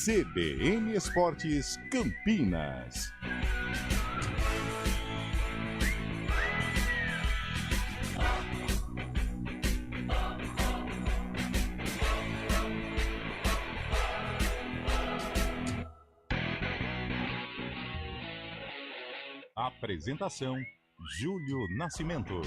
CBN Esportes Campinas. Apresentação: Júlio Nascimento.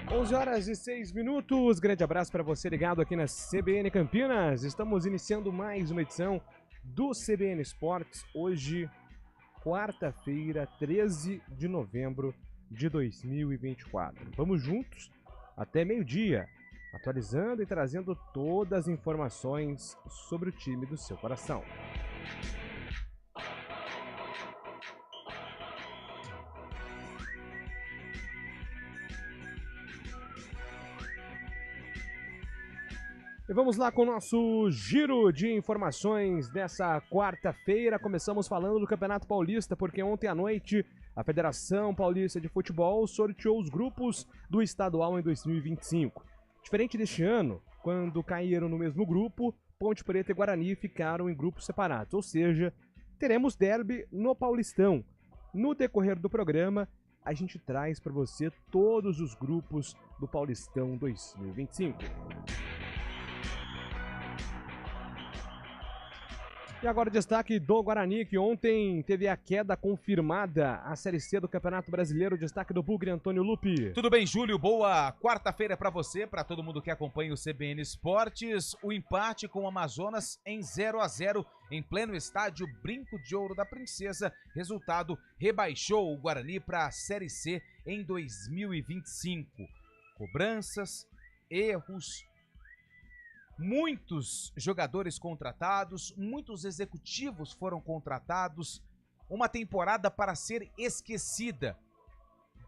11h06. Grande abraço para você ligado aqui na CBN Campinas. Estamos iniciando mais uma edição do CBN Esportes. Hoje, quarta-feira, 13 de novembro de 2024. Vamos juntos até meio-dia, atualizando e trazendo todas as informações sobre o time do seu coração. E vamos lá com o nosso giro de informações dessa quarta-feira. Começamos falando do Campeonato Paulista, porque ontem à noite a Federação Paulista de Futebol sorteou os grupos do estadual em 2025. Diferente deste ano, quando caíram no mesmo grupo, Ponte Preta e Guarani ficaram em grupos separados, ou seja, teremos derby no Paulistão. No decorrer do programa, a gente traz para você todos os grupos do Paulistão 2025. E agora o destaque do Guarani, que ontem teve a queda confirmada à Série C do Campeonato Brasileiro. O destaque do Bugre, Antônio Lupi. Tudo bem, Júlio? Boa quarta-feira para você, para todo mundo que acompanha o CBN Esportes. O empate com o Amazonas em 0-0 em pleno estádio Brinco de Ouro da Princesa. Resultado, rebaixou o Guarani para a Série C em 2025. Cobranças, erros, muitos jogadores contratados, muitos executivos foram contratados, uma temporada para ser esquecida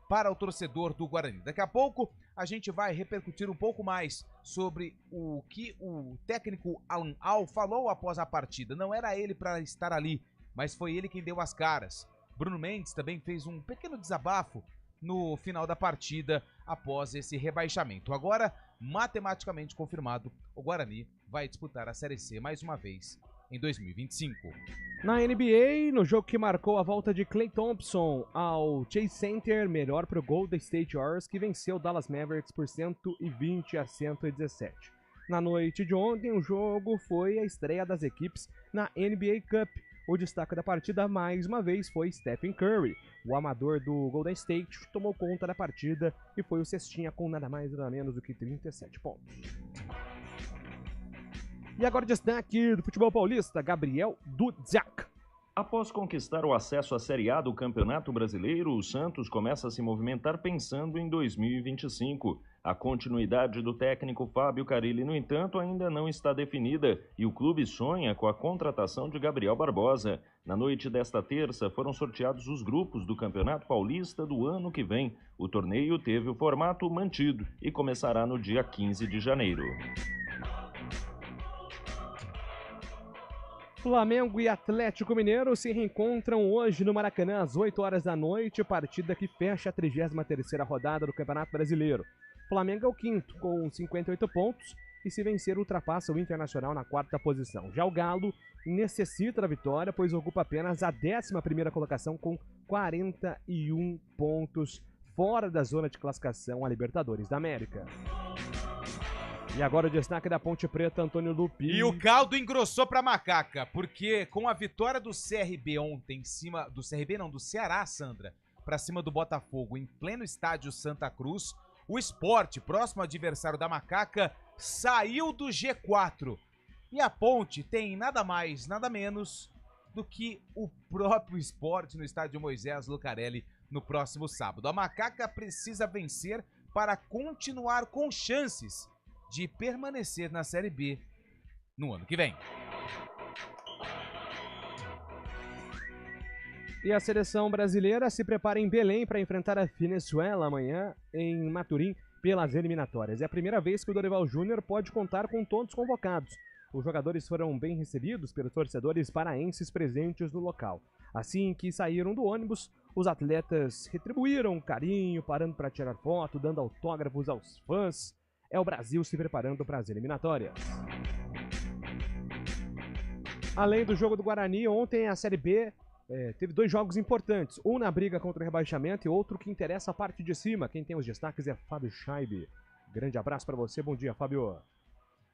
para o torcedor do Guarani. Daqui a pouco a gente vai repercutir um pouco mais sobre o que o técnico Alan Al falou após a partida. Não era ele para estar ali, mas foi ele quem deu as caras. Bruno Mendes também fez um pequeno desabafo no final da partida após esse rebaixamento. Agora, matematicamente confirmado, o Guarani vai disputar a Série C mais uma vez em 2025. Na NBA, no jogo que marcou a volta de Klay Thompson ao Chase Center, melhor para o Golden State Warriors, que venceu o Dallas Mavericks por 120-117. Na noite de ontem, o jogo foi a estreia das equipes na NBA Cup. O destaque da partida, mais uma vez, foi Stephen Curry. O amador do Golden State tomou conta da partida e foi o cestinha com nada mais nada menos do que 37 pontos. E agora o destaque do futebol paulista, Gabriel Dudziak. Após conquistar o acesso à Série A do Campeonato Brasileiro, o Santos começa a se movimentar pensando em 2025. A continuidade do técnico Fábio Carille, no entanto, ainda não está definida e o clube sonha com a contratação de Gabriel Barbosa. Na noite desta terça, foram sorteados os grupos do Campeonato Paulista do ano que vem. O torneio teve o formato mantido e começará no dia 15 de janeiro. Flamengo e Atlético Mineiro se reencontram hoje no Maracanã às 8 horas da noite, partida que fecha a 33ª rodada do Campeonato Brasileiro. Flamengo é o quinto, com 58 pontos, e se vencer ultrapassa o Internacional na quarta posição. Já o Galo necessita da vitória, pois ocupa apenas a 11ª colocação com 41 pontos, fora da zona de classificação a Libertadores da América. E agora o destaque da Ponte Preta, Antônio Lupi. E o caldo engrossou pra macaca, porque com a vitória do CRB ontem em cima... Do CRB não, do Ceará, Sandra, pra cima do Botafogo em pleno estádio Santa Cruz, o Sport, próximo adversário da macaca, saiu do G4. E a Ponte tem nada mais, nada menos do que o próprio Sport no estádio Moisés Lucarelli no próximo sábado. A macaca precisa vencer para continuar com chances de permanecer na Série B no ano que vem. E a seleção brasileira se prepara em Belém para enfrentar a Venezuela amanhã em Maturim pelas eliminatórias. É a primeira vez que o Dorival Júnior pode contar com todos convocados. Os jogadores foram bem recebidos pelos torcedores paraenses presentes no local. Assim que saíram do ônibus, os atletas retribuíram um carinho, parando para tirar foto, dando autógrafos aos fãs. É o Brasil se preparando para as eliminatórias. Além do jogo do Guarani, ontem a Série B teve 2 jogos importantes. Um na briga contra o rebaixamento e outro que interessa a parte de cima. Quem tem os destaques é Fábio Scheibe. Grande abraço para você. Bom dia, Fábio.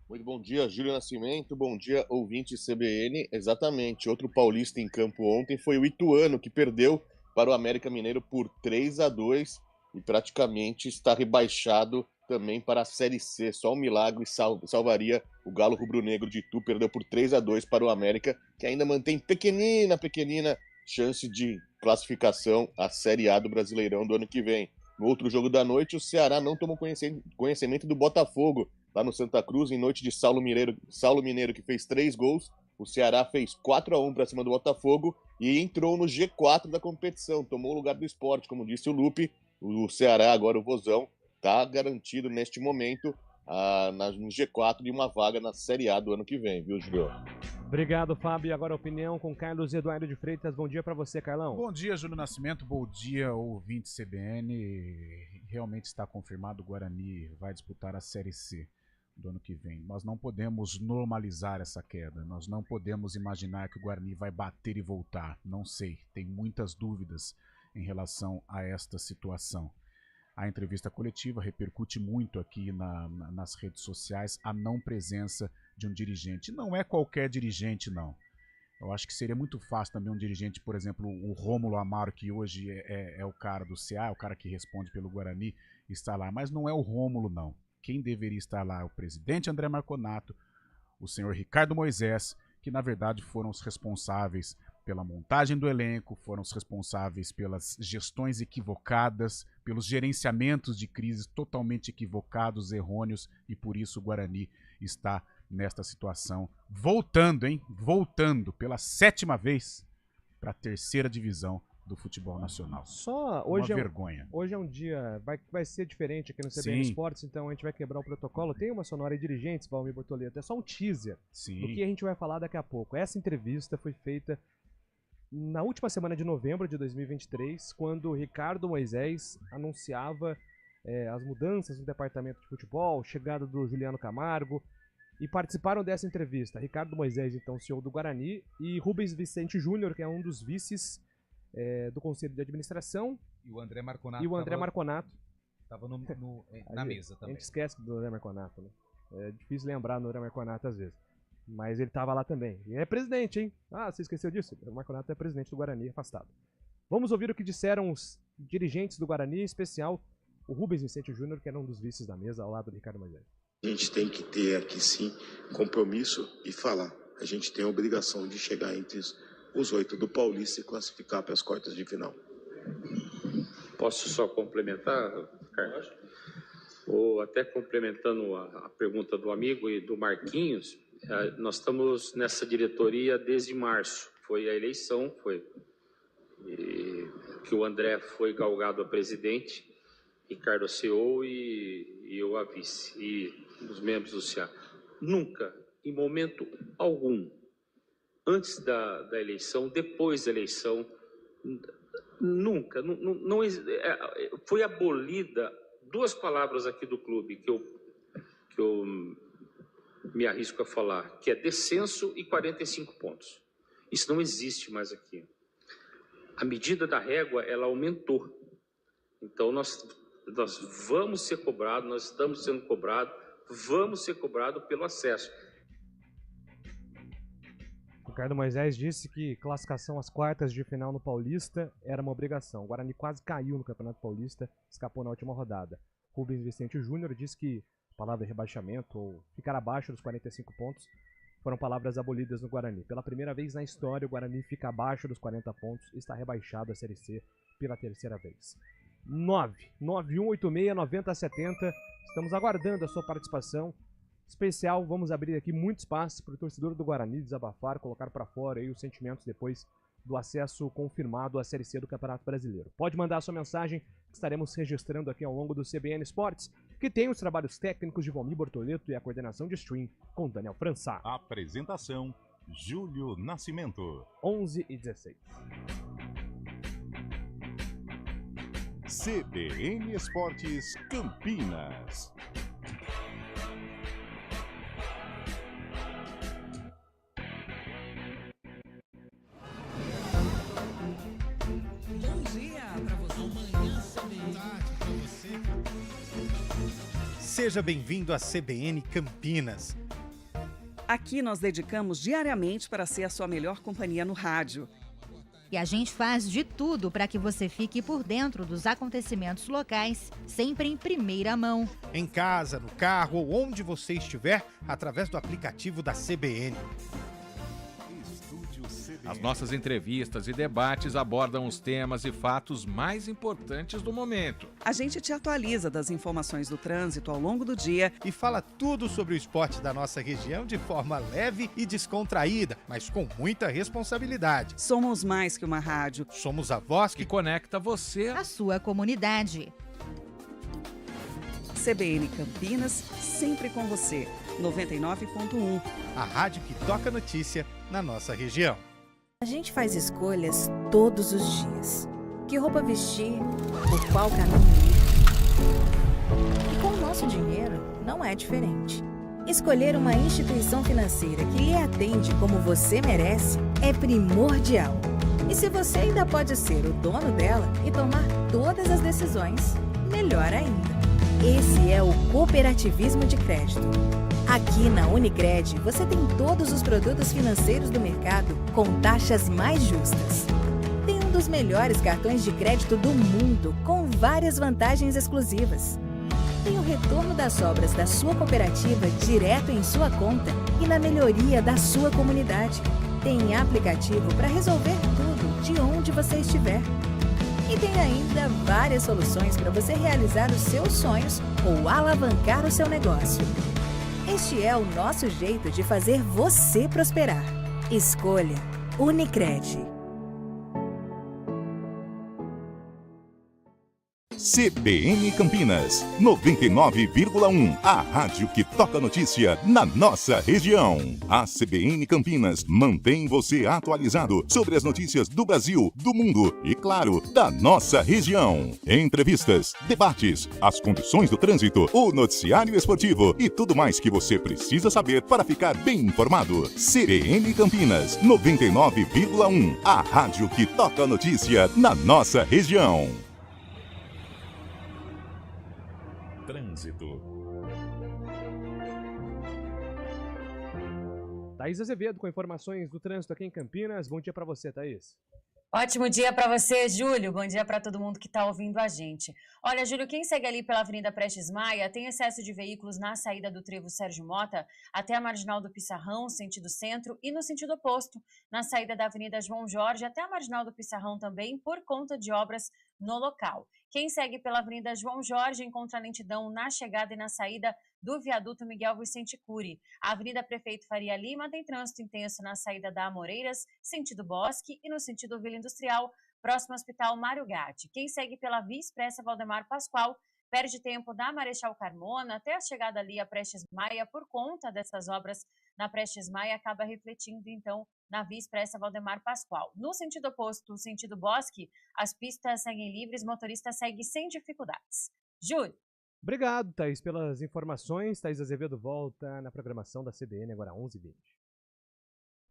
Muito bom dia, Júlio Nascimento. Bom dia, ouvinte CBN. Exatamente. Outro paulista em campo ontem foi o Ituano, que perdeu para o América Mineiro por 3-2 e praticamente está rebaixado também para a Série C. Só um milagre salvaria o Galo Rubro-Negro de Itu. Perdeu por 3-2 para o América, que ainda mantém pequenina chance de classificação à Série A do Brasileirão do ano que vem. No outro jogo da noite, o Ceará não tomou conhecimento do Botafogo, lá no Santa Cruz, em noite de Saulo Mineiro, que fez 3 gols. O Ceará fez 4-1 para cima do Botafogo e entrou no G4 da competição, tomou o lugar do Sport, como disse o Lupe. O Ceará, agora o Vozão, está garantido neste momento no G4 de uma vaga na Série A do ano que vem, viu, Júlio? Obrigado, Fábio. Agora a opinião com Carlos Eduardo de Freitas. Bom dia para você, Carlão. Bom dia, Júlio Nascimento. Bom dia, ouvinte CBN. Realmente está confirmado, o Guarani vai disputar a Série C do ano que vem. Nós não podemos normalizar essa queda. Nós não podemos imaginar que o Guarani vai bater e voltar. Não sei. Tem muitas dúvidas em relação a esta situação. A entrevista coletiva repercute muito aqui nas redes sociais a não presença de um dirigente. Não é qualquer dirigente, não. Eu acho que seria muito fácil também um dirigente, por exemplo, o Rômulo Amaro, que hoje é o cara do CA, o cara que responde pelo Guarani, está lá. Mas não é o Rômulo, não. Quem deveria estar lá é o presidente André Marconato, o senhor Ricardo Moisés, que na verdade foram os responsáveis pela montagem do elenco, foram os responsáveis pelas gestões equivocadas, pelos gerenciamentos de crises totalmente equivocados, errôneos, e por isso o Guarani está nesta situação, voltando pela 7ª vez para a 3ª divisão do futebol nacional. Só hoje vergonha. Hoje é um dia, vai ser diferente aqui no CBN Esportes, então a gente vai quebrar o protocolo. Tem uma sonora de dirigentes, Valmir Bortoleto, é só um teaser do que a gente vai falar daqui a pouco. Essa entrevista foi feita na última semana de novembro de 2023, quando o Ricardo Moisés anunciava as mudanças no departamento de futebol, chegada do Juliano Camargo, e participaram dessa entrevista Ricardo Moisés, então CEO do Guarani, e Rubens Vicente Júnior, que é um dos vices do Conselho de Administração. E o André Marconato. Estava na mesa também. A gente esquece do André Marconato, né? É difícil lembrar do André Marconato às vezes. Mas ele estava lá também. E é presidente, hein? Ah, você esqueceu disso? O Marconato é presidente do Guarani, afastado. Vamos ouvir o que disseram os dirigentes do Guarani, em especial o Rubens Vicente Júnior, que era um dos vices da mesa, ao lado do Ricardo Moisés. A gente tem que ter aqui, sim, compromisso e falar. A gente tem a obrigação de chegar entre os 8 do Paulista e classificar para as quartas de final. Posso só complementar, Carlos? Ou até complementando a pergunta do amigo e do Marquinhos, nós estamos nessa diretoria desde março. Foi a eleição, que o André foi galgado a presidente, Ricardo a CEO e eu a vice, e os membros do CA. Nunca, em momento algum, antes da eleição, depois da eleição, nunca, não foi abolida 2 palavras aqui do clube que eu me arrisco a falar, que é descenso e 45 pontos. Isso não existe mais aqui. A medida da régua, ela aumentou. Então, nós vamos ser cobrados, nós estamos sendo cobrados, vamos ser cobrados pelo acesso. Ricardo Moisés disse que classificação às quartas de final no Paulista era uma obrigação. O Guarani quase caiu no Campeonato Paulista, escapou na última rodada. Rubens Vicente Júnior disse que a palavra rebaixamento ou ficar abaixo dos 45 pontos foram palavras abolidas no Guarani. Pela primeira vez na história, o Guarani fica abaixo dos 40 pontos e está rebaixado à Série C pela 3ª vez. 991869070. Estamos aguardando a sua participação. Especial, vamos abrir aqui muito espaço para o torcedor do Guarani desabafar, colocar para fora aí os sentimentos depois do acesso confirmado à Série C do Campeonato Brasileiro. Pode mandar a sua mensagem, que estaremos registrando aqui ao longo do CBN Esportes, que tem os trabalhos técnicos de Valmir Bortoleto e a coordenação de stream com Daniel França. Apresentação, Júlio Nascimento. 11h16. CBN Esportes Campinas. Seja bem-vindo à CBN Campinas. Aqui nós dedicamos diariamente para ser a sua melhor companhia no rádio. E a gente faz de tudo para que você fique por dentro dos acontecimentos locais, sempre em primeira mão. Em casa, no carro ou onde você estiver, através do aplicativo da CBN. As nossas entrevistas e debates abordam os temas e fatos mais importantes do momento. A gente te atualiza das informações do trânsito ao longo do dia e fala tudo sobre o esporte da nossa região de forma leve e descontraída, mas com muita responsabilidade. Somos mais que uma rádio. Somos a voz que conecta você à sua comunidade. CBN Campinas, sempre com você. 99.1. A rádio que toca notícia na nossa região. A gente faz escolhas todos os dias. Que roupa vestir, por qual caminho ir. E com o nosso dinheiro não é diferente. Escolher uma instituição financeira que lhe atende como você merece é primordial. E se você ainda pode ser o dono dela e tomar todas as decisões, melhor ainda. Esse é o cooperativismo de crédito. Aqui na Unicred, você tem todos os produtos financeiros do mercado com taxas mais justas. Tem um dos melhores cartões de crédito do mundo, com várias vantagens exclusivas. Tem o retorno das sobras da sua cooperativa direto em sua conta e na melhoria da sua comunidade. Tem aplicativo para resolver tudo de onde você estiver. E tem ainda várias soluções para você realizar os seus sonhos ou alavancar o seu negócio. Este é o nosso jeito de fazer você prosperar. Escolha Unicred. CBN Campinas, 99,1. A rádio que toca notícia na nossa região. A CBN Campinas mantém você atualizado sobre as notícias do Brasil, do mundo e, claro, da nossa região. Entrevistas, debates, as condições do trânsito, o noticiário esportivo e tudo mais que você precisa saber para ficar bem informado. CBN Campinas, 99,1. A rádio que toca notícia na nossa região. Trânsito. Thaís Azevedo com informações do trânsito aqui em Campinas. Bom dia para você, Thaís. Ótimo dia para você, Júlio. Bom dia para todo mundo que está ouvindo a gente. Olha, Júlio, quem segue ali pela Avenida Prestes Maia tem excesso de veículos na saída do trevo Sérgio Mota até a Marginal do Pissarrão, sentido centro, e no sentido oposto, na saída da Avenida João Jorge até a Marginal do Pissarrão também, por conta de obras no local. Quem segue pela Avenida João Jorge encontra lentidão na chegada e na saída do viaduto Miguel Vicente Cury. A Avenida Prefeito Faria Lima tem trânsito intenso na saída da Amoreiras, sentido Bosque, e no sentido Vila Industrial, próximo ao Hospital Mário Gatti. Quem segue pela Via Expressa Valdemar Pascoal perde tempo da Marechal Carmona até a chegada ali a Prestes Maia. Por conta dessas obras na Prestes Maia, acaba refletindo então na Via Expressa Valdemar Pascoal. No sentido oposto, sentido Bosque, as pistas seguem livres, motorista segue sem dificuldades. Júlio. Obrigado, Thaís, pelas informações. Thaís Azevedo volta na programação da CBN agora 11h20.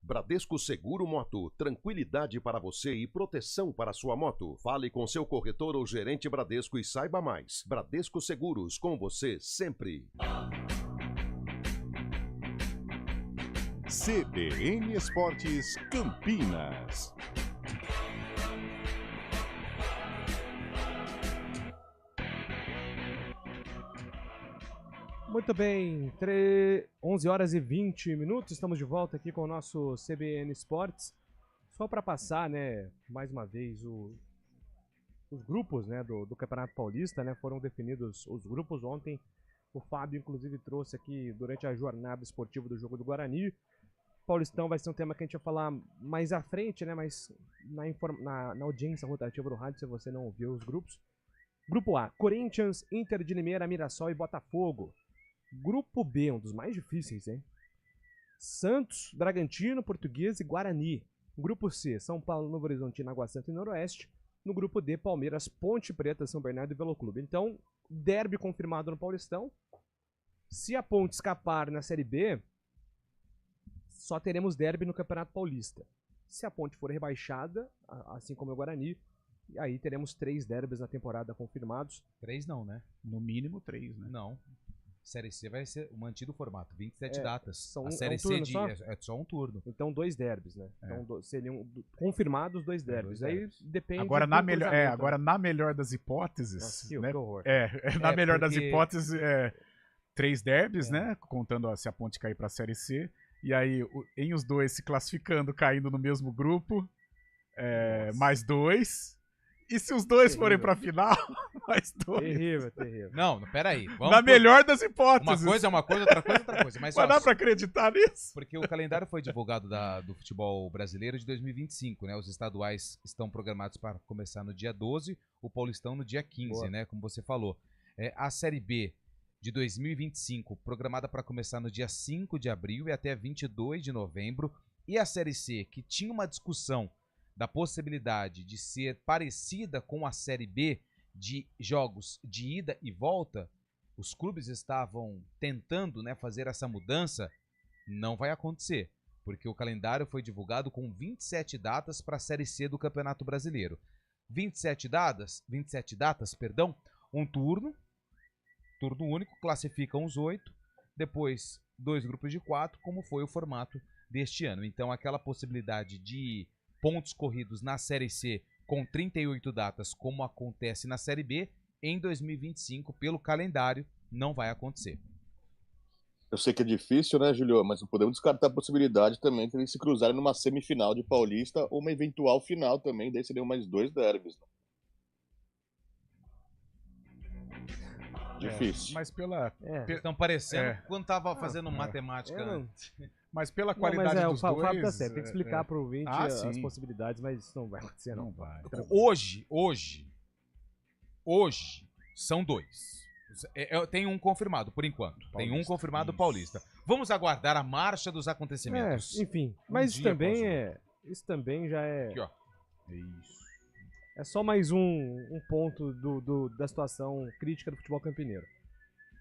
Bradesco Seguro Moto, tranquilidade para você e proteção para sua moto. Fale com seu corretor ou gerente Bradesco e saiba mais. Bradesco Seguros, com você sempre. CBN Esportes Campinas. Muito bem, 11 horas e 20 minutos, estamos de volta aqui com o nosso CBN Esportes. Só para passar, né, mais uma vez, os grupos, né, do Campeonato Paulista, né, foram definidos os grupos ontem. O Fábio, inclusive, trouxe aqui durante a jornada esportiva do jogo do Guarani. Paulistão vai ser um tema que a gente vai falar mais à frente, né, mas na audiência rotativa do rádio, se você não ouviu os grupos. Grupo A, Corinthians, Inter de Limeira, Mirassol e Botafogo. Grupo B, um dos mais difíceis, hein? Santos, Bragantino, Português e Guarani. Grupo C, São Paulo, Novo Horizontino, Água Santa e Noroeste. No grupo D, Palmeiras, Ponte Preta, São Bernardo e Veloclube. Então, derby confirmado no Paulistão. Se a Ponte escapar na Série B, só teremos derby no Campeonato Paulista. Se a Ponte for rebaixada, assim como o Guarani, aí teremos 3 derbys na temporada confirmados. 3 não, né? No mínimo 3, né? Não. Série C vai ser mantido o formato, 27 datas. A É Série um C turno só? é só um turno. Então 2 derbys, né? Então seriam confirmados 2 derbys. Dois Aí derbys. depende Agora, do na cruzamento, na melhor das hipóteses, Nossa, que né? horror. Na melhor das porque- hipóteses, 3 derbys, né? Contando se a Ponte cair pra Série C. E aí, em os dois se classificando, caindo no mesmo grupo, mais 2. E se os dois forem pra final, mais 2. Terrível. Não, peraí. Na melhor das hipóteses. Uma coisa é uma coisa, outra coisa é outra coisa. Mas Mas dá pra acreditar nisso? Porque o calendário foi divulgado do futebol brasileiro de 2025, né? Os estaduais estão programados para começar no dia 12, o Paulistão no dia 15, Boa. né? Como você falou. A Série B de 2025, programada para começar no dia 5 de abril e até 22 de novembro. E a Série C, que tinha uma discussão da possibilidade de ser parecida com a Série B de jogos de ida e volta, os clubes estavam tentando, né, fazer essa mudança, não vai acontecer, porque o calendário foi divulgado com 27 datas para a Série C do Campeonato Brasileiro. 27 datas, um turno único, classificam os 8, depois 2 grupos de 4, como foi o formato deste ano. Então aquela possibilidade de pontos corridos na Série C com 38 datas, como acontece na Série B, em 2025, pelo calendário, não vai acontecer. Eu sei que é difícil, né, Julio? Mas não podemos descartar a possibilidade também de eles se cruzarem numa semifinal de Paulista ou uma eventual final também, daí seriam mais 2 derbys. Né? Difícil. Mas pela... Estão parecendo quando tava fazendo matemática. Mas pela Não, qualidade mas dos o Fábio dois... tá certo, tem que explicar pro ouvinte as sim. possibilidades, mas isso não vai acontecer, não. Hoje, são 2. Tem um confirmado, por enquanto. Paulista, tem um confirmado isso. Paulista. Vamos aguardar a marcha dos acontecimentos. Enfim, mas dia após isso também já é... Aqui, ó. Isso. É só mais um ponto da situação crítica do futebol campineiro.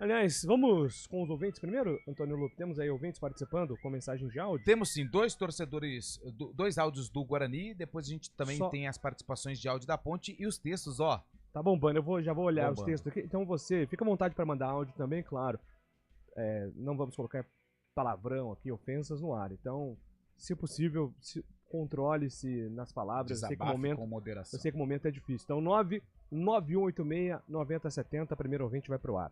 Aliás, vamos com os ouvintes primeiro, Antônio Lupo. Temos aí ouvintes participando com mensagem de áudio? Temos sim 2 torcedores, 2 áudios do Guarani, depois a gente também tem as participações de áudio da Ponte e os textos, ó. Tá bombando, já vou olhar os Bombando. textos aqui. Então você, fica à vontade para mandar áudio também, claro. Não vamos colocar palavrão aqui, ofensas no ar. Então, se possível, controle-se nas palavras. Desabafe com moderação. Eu sei que o momento é difícil. Então, 99186-9070, primeiro ouvinte vai pro ar.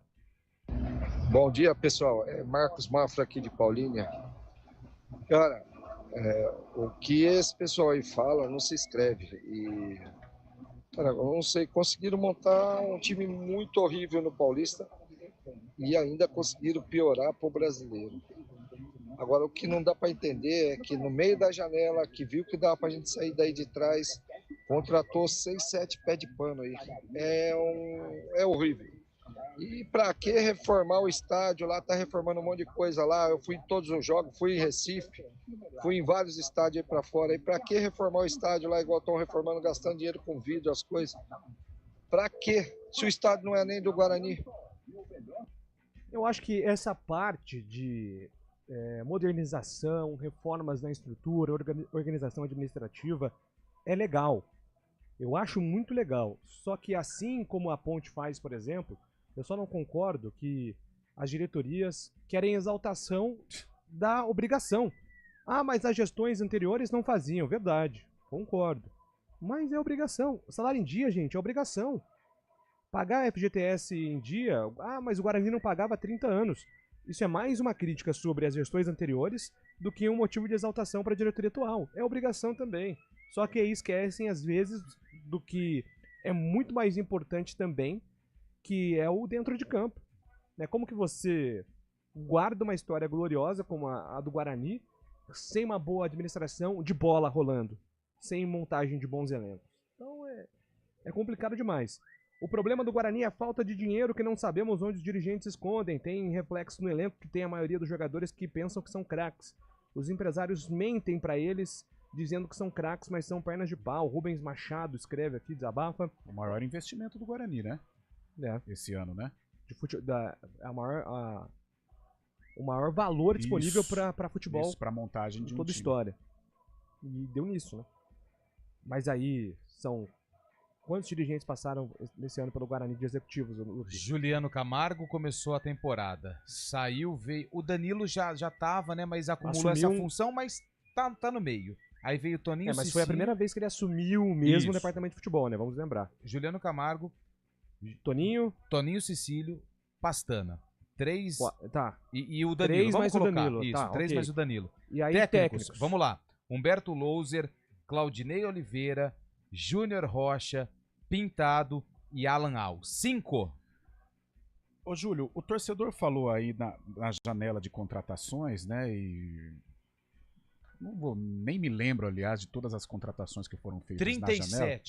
Bom dia, pessoal. É Marcos Mafra aqui de Paulínia. Cara, o que esse pessoal aí fala não se escreve. E, cara, eu não sei, conseguiram montar um time muito horrível no Paulista e ainda conseguiram piorar pro brasileiro. Agora, o que não dá para entender é que no meio da janela, que viu que dava pra gente sair daí de trás, contratou 6, 7 pés de pano aí. É horrível. E para que reformar o estádio lá? Tá reformando um monte de coisa lá. Eu fui em todos os jogos, fui em Recife, fui em vários estádios aí para fora. E para que reformar o estádio lá igual estão reformando, gastando dinheiro com vídeo, as coisas? Para que? Se o estádio não é nem do Guarani. Eu acho que essa parte de modernização, reformas na estrutura, organização administrativa é legal. Eu acho muito legal. Só que assim como a Ponte faz, por exemplo, eu só não concordo que as diretorias querem exaltação da obrigação. Ah, mas as gestões anteriores não faziam. Verdade, concordo. Mas é obrigação. Salário em dia, gente, é obrigação. Pagar FGTS em dia... Ah, mas o Guarani não pagava há 30 anos. Isso é mais uma crítica sobre as gestões anteriores do que um motivo de exaltação para a diretoria atual. É obrigação também. Só que aí esquecem, às vezes, do que é muito mais importante também, que é o dentro de campo. Né? Como que você guarda uma história gloriosa como a do Guarani sem uma boa administração de bola rolando, sem montagem de bons elencos? Então é complicado demais. O problema do Guarani é a falta de dinheiro que não sabemos onde os dirigentes escondem. Tem reflexo no elenco que tem a maioria dos jogadores que pensam que são craques. Os empresários mentem para eles dizendo que são craques, mas são pernas de pau. Rubens Machado escreve aqui, desabafa. O maior investimento do Guarani, né? Esse ano, né? O maior valor disponível para futebol. Isso, para montagem de toda time. História. E deu nisso, né? Mas aí são Quantos dirigentes passaram nesse ano pelo Guarani de executivos? Juliano Camargo começou a temporada. Saiu, veio. O Danilo já tava, né? Mas acumulou essa função, mas tá no meio. Aí veio o Toninho mas Cecílio. foi a primeira vez que ele assumiu mesmo o departamento de futebol, né? Vamos lembrar. Juliano Camargo, Toninho Cecílio, Pastana. 3. Tá. E o Danilo. 3 Vamos mais colocar. o Danilo. Isso, Tá, 3 ok. mais o Danilo. E aí, técnicos. Vamos lá. Humberto Louser, Claudinei Oliveira, Júnior Rocha, Pintado e Alan Al. 5. Ô, Júlio, o torcedor falou aí na janela de contratações, né? E nem me lembro, aliás, de todas as contratações que foram feitas 37. na janela.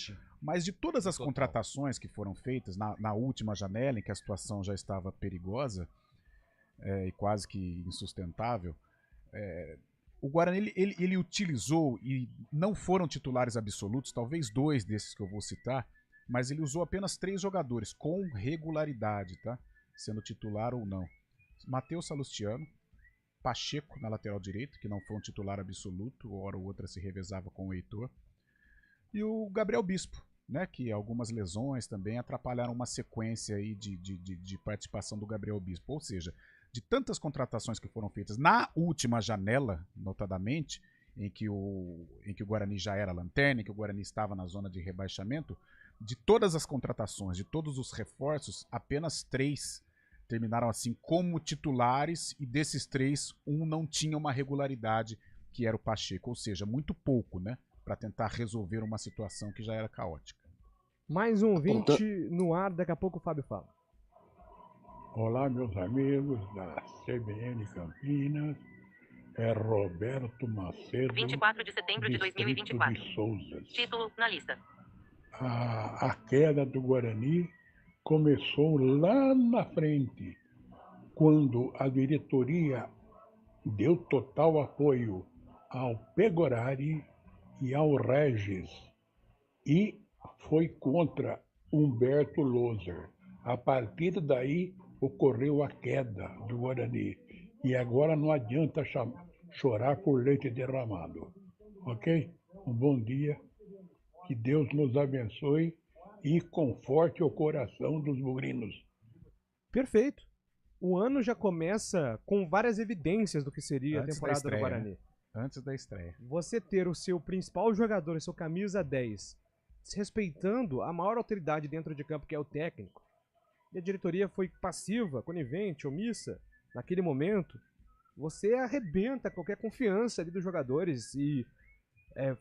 Mas de todas as contratações que foram feitas na última janela, em que a situação já estava perigosa e quase que insustentável, o Guarani ele utilizou, e não foram titulares absolutos, talvez 2 desses que eu vou citar, mas ele usou apenas 3 jogadores com regularidade, tá? Sendo titular ou não. Matheus Salustiano, Pacheco na lateral direita, que não foi um titular absoluto, hora ou outra se revezava com o Heitor, e o Gabriel Bispo, né, que algumas lesões também atrapalharam uma sequência aí de participação do Gabriel Bispo. Ou seja, de tantas contratações que foram feitas na última janela, notadamente, em que o Guarani já era lanterna, em que o Guarani estava na zona de rebaixamento, de todas as contratações, de todos os reforços, apenas 3 terminaram assim como titulares, e desses 3, um não tinha uma regularidade, que era o Pacheco. Ou seja, muito pouco, né, para tentar resolver uma situação que já era caótica. Mais um 20 no ar, daqui a pouco o Fábio fala. Olá, meus amigos da CBN Campinas, é Roberto Macedo, 24 de setembro de 2024. De Souza. Título na lista. A queda do Guarani começou lá na frente, quando a diretoria deu total apoio ao Pegorari e ao Regis, e foi contra Humberto Louser. A partir daí ocorreu a queda do Guarani, e agora não adianta chorar por leite derramado. Ok? Um bom dia, que Deus nos abençoe e conforte o coração dos bugrinos. Perfeito. O ano já começa com várias evidências do que seria a temporada do Guarani. Antes da estreia. Você ter o seu principal jogador, o seu camisa 10, desrespeitando a maior autoridade dentro de campo, que é o técnico, e a diretoria foi passiva, conivente, omissa, naquele momento, você arrebenta qualquer confiança ali dos jogadores. E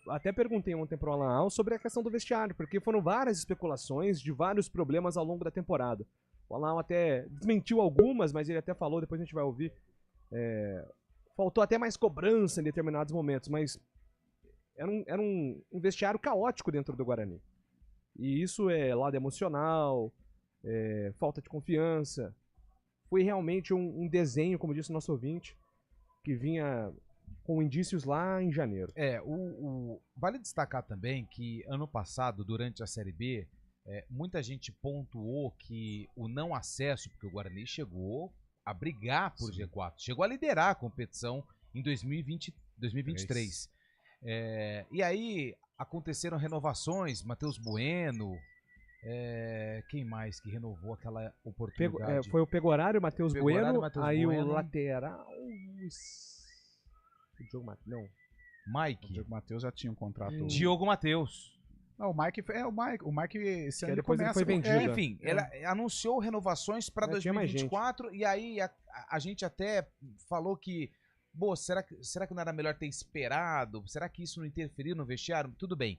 até perguntei ontem pro Alan Al sobre a questão do vestiário, porque foram várias especulações de vários problemas ao longo da temporada. O Alan Al até desmentiu algumas, mas ele até falou, depois a gente vai ouvir, faltou até mais cobrança em determinados momentos, mas era um vestiário caótico dentro do Guarani. E isso é lado emocional, falta de confiança. Foi realmente um desenho, como disse o nosso ouvinte, que vinha com indícios lá em janeiro. Vale destacar também que ano passado, durante a Série B, muita gente pontuou que o não acesso, porque o Guarani chegou a brigar por G4, chegou a liderar a competição em 2023. E aí aconteceram renovações, Matheus Bueno, quem mais que renovou aquela oportunidade? Foi o Pegorari, o Matheus Bueno, aí Bueno. o lateral... O Diogo Matheus, não. Mike. O Diogo Matheus já tinha um contrato. Diogo Matheus. Não, o Mike esse ano depois começa. ele foi vendido. Enfim, ela anunciou renovações para 2024 e aí a gente até falou que, será que não era melhor ter esperado? Será que isso não interferiu no vestiário? Tudo bem.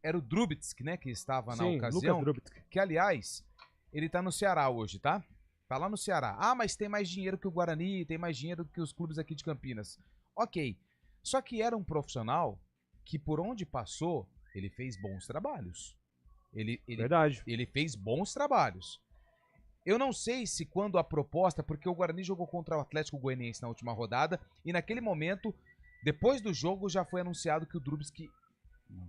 Era o Drubitsk, né, que estava na ocasião. Que, aliás, ele tá no Ceará hoje, tá? Tá lá no Ceará. Ah, mas tem mais dinheiro que o Guarani, tem mais dinheiro que os clubes aqui de Campinas. Ok. Só que era um profissional que, por onde passou, ele fez bons trabalhos. Verdade. Ele fez bons trabalhos. Eu não sei se quando a proposta, porque o Guarani jogou contra o Atlético Goianiense na última rodada, e naquele momento, depois do jogo, já foi anunciado que o Drubitsk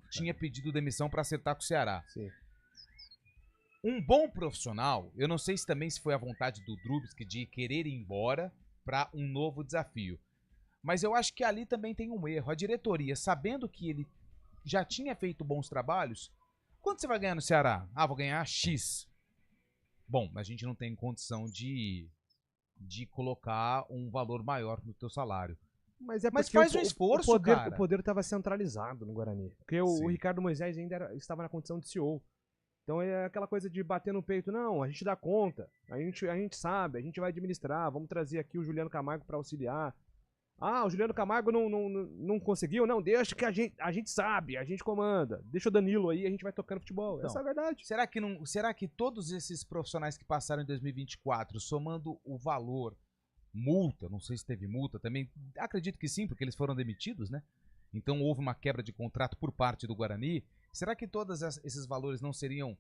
tinha pedido demissão para acertar com o Ceará. Sim. Um bom profissional, eu não sei se também foi a vontade do Drubitsk de querer ir embora para um novo desafio. Mas eu acho que ali também tem um erro. A diretoria, sabendo que ele já tinha feito bons trabalhos, Quanto você vai ganhar no Ceará? Ah, vou ganhar X. Bom, a gente não tem condição de colocar um valor maior no teu salário. Mas é Mas porque faz um esforço, o cara. poder estava centralizado no Guarani. Porque o Ricardo Moisés ainda estava na condição de CEO. Então é aquela coisa de bater no peito. Não, a gente dá conta. A gente sabe, a gente vai administrar. Vamos trazer aqui o Juliano Camargo para auxiliar. Ah, o Juliano Camargo não conseguiu? Não, deixa que a gente sabe, a gente comanda. Deixa o Danilo aí, a gente vai tocando futebol. Então, essa é a verdade. Será que todos esses profissionais que passaram em 2024, somando o valor, multa, não sei se teve multa também, acredito que sim, porque eles foram demitidos, né? Então houve uma quebra de contrato por parte do Guarani. Será que todos esses valores não seriam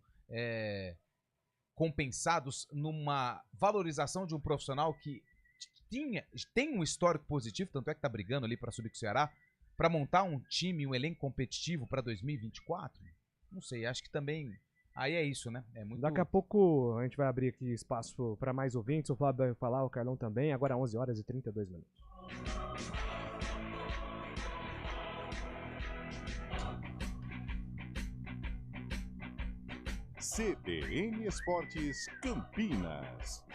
compensados numa valorização de um profissional que tem um histórico positivo, tanto é que tá brigando ali para subir com o Ceará, para montar um time, um elenco competitivo para 2024? Não sei, acho que também aí é isso, né? É muito... Daqui a pouco a gente vai abrir aqui espaço para mais ouvintes, o Flávio vai falar, o Carlão também, agora 11 horas e 32 minutos. CBN Esportes Campinas.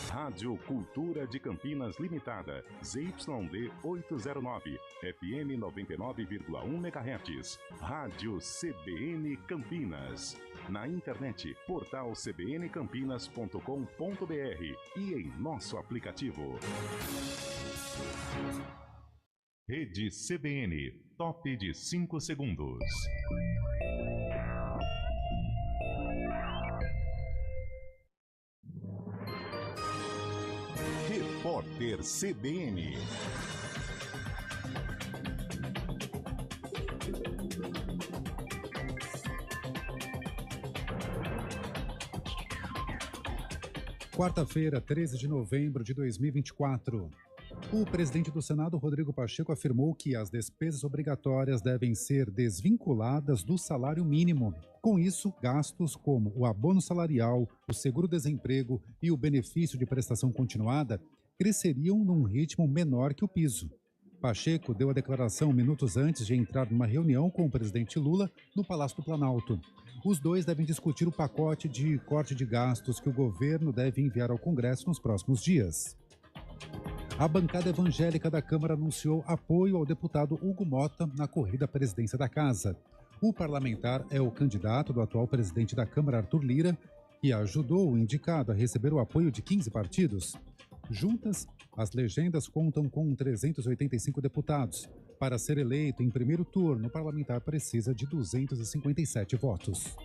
Rádio Cultura de Campinas Limitada, ZYD 809, FM 99,1 MHz. Rádio CBN Campinas. Na internet, portal cbncampinas.com.br e em nosso aplicativo. Rede CBN, top de 5 segundos. Repórter CBN. Quarta-feira, 13 de novembro de 2024. O presidente do Senado, Rodrigo Pacheco, afirmou que as despesas obrigatórias devem ser desvinculadas do salário mínimo. Com isso, gastos como o abono salarial, o seguro-desemprego e o benefício de prestação continuada cresceriam num ritmo menor que o piso. Pacheco deu a declaração minutos antes de entrar numa reunião com o presidente Lula no Palácio do Planalto. Os dois devem discutir o pacote de corte de gastos que o governo deve enviar ao Congresso nos próximos dias. A bancada evangélica da Câmara anunciou apoio ao deputado Hugo Mota na corrida à presidência da Casa. O parlamentar é o candidato do atual presidente da Câmara, Arthur Lira, que ajudou o indicado a receber o apoio de 15 partidos. Juntas, as legendas contam com 385 deputados. Para ser eleito em primeiro turno, o parlamentar precisa de 257 votos.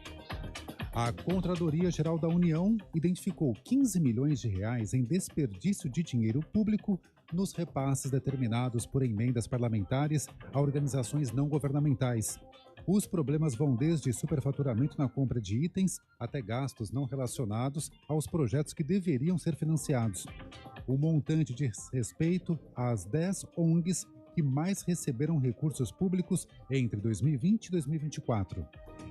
A Contradoria Geral da União identificou 15 milhões de reais em desperdício de dinheiro público nos repasses determinados por emendas parlamentares a organizações não governamentais. Os problemas vão desde superfaturamento na compra de itens até gastos não relacionados aos projetos que deveriam ser financiados. O montante diz respeito às 10 ONGs que mais receberam recursos públicos entre 2020 e 2024.